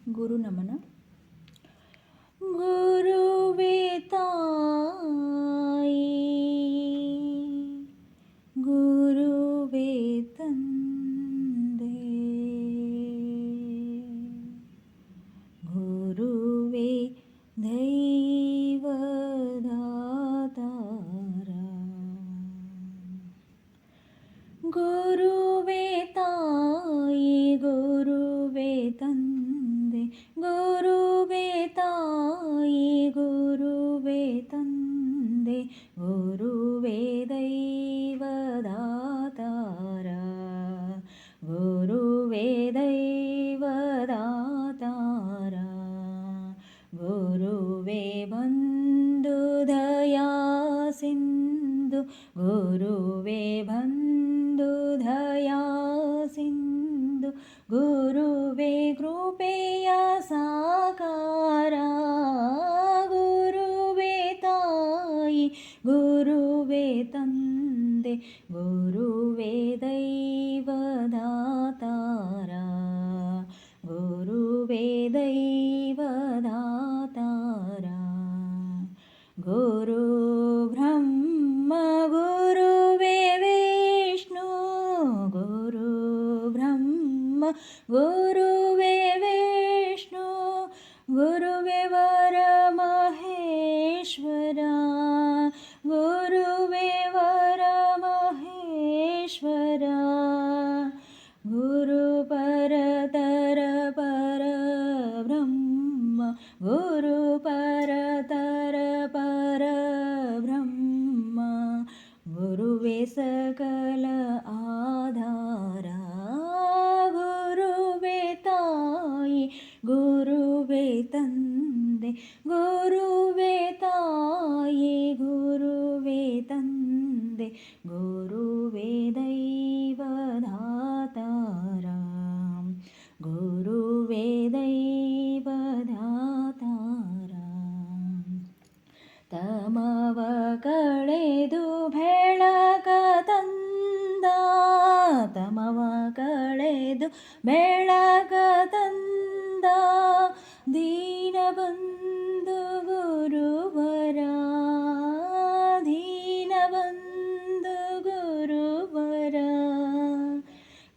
ಗುರು ನಮನ. ಗುರುವೇ ತಾಯಿ, ಗುರುವೇ ತಂದೆ, ಗುರುವೇ ದೈವದಾತಾರ. ಗುರುವೇ ತಾಯಿ, ಗುರುವೇ ತಂದೆ, ಗುರುವೇ ತಾಯಿ, ಗುರುವೇ ತಂದೆ, ಗುರುವೇ ದೈವದಾತಾರ, ಗುರುವೇ ದೈವದಾತಾರ, ಗುರುವೇ ಬಂಧು ದಯಾ ಸಿಂಧು, ಗುರುವೇ ಬಂಧು ದಯಾ ಸಿಂಧು, ಗುರುವೇ ಕೃಪೆಯ ಸಾಕಾರ. ಗುರುವೇ ತಾಯಿ, ಗುರುವೇ ತಂದೆ, ಗುರುವೇ ದೈವದಾತಾರ, ಗುರುವೇ ದೈವದಾತಾರ. ಗುರು ಬ್ರಹ್ಮ ಗುರುವೇ ವಿಷ್ಣು, ಗುರು ಬ್ರಹ್ಮ ಗುರುವೇ ವಿಷ್ಣು, ಗುರುವೇ ವರ ಮಹೇಶ್ವರ, ಗುರುವೇ ವರ ಮಹೇಶ್ವರ, ಗುರು ಪರತರ ಪರ ಬ್ರಹ್ಮ, ಗುರು ಪರತರ ಪರ ಬ್ರಹ್ಮ, ಗುರುವೇ ಸಕಲ ಆಧಾರ. ಗುರುವೇ ತಾಯಿ, ಗುರುವೇ ತಂದೆ, ಗುರುವೇ ತಾಯಿ, ಗುರುವೇ ತಂದೆ, ಗುರುವೇ ದೈವದಾತಾರ, ಗುರುವೇ ದೈವದಾತಾರ. ತಮವ ಕಳೆದು ಬೆಳಕ ತಂದ, ತಮವ ಕಳೆದು ಬೆಳಕ ತಂದ, ದೀನಬಂಧು ಗುರುವರ, ದೀನಬಂಧು ಗುರುವರ,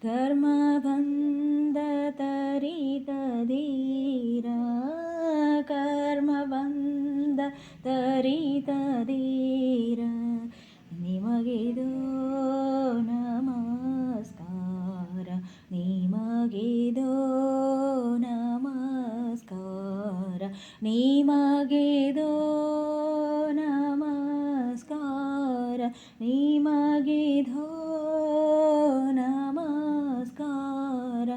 ಕರ್ಮ ಬಂದ ತರಿತ ಧೀರ, ಕರ್ಮ ಬಂದ ತರಿತ ಧೀರ, ನಿಮಗಿದು ನಮಸ್ಕಾರ, ನಿಮಗಿದು ನಮಸ್ಕಾರ, ನಿಮಗಿದು ನಮಸ್ಕಾರ, ನಿಮಗಿದು ನಮಸ್ಕಾರ,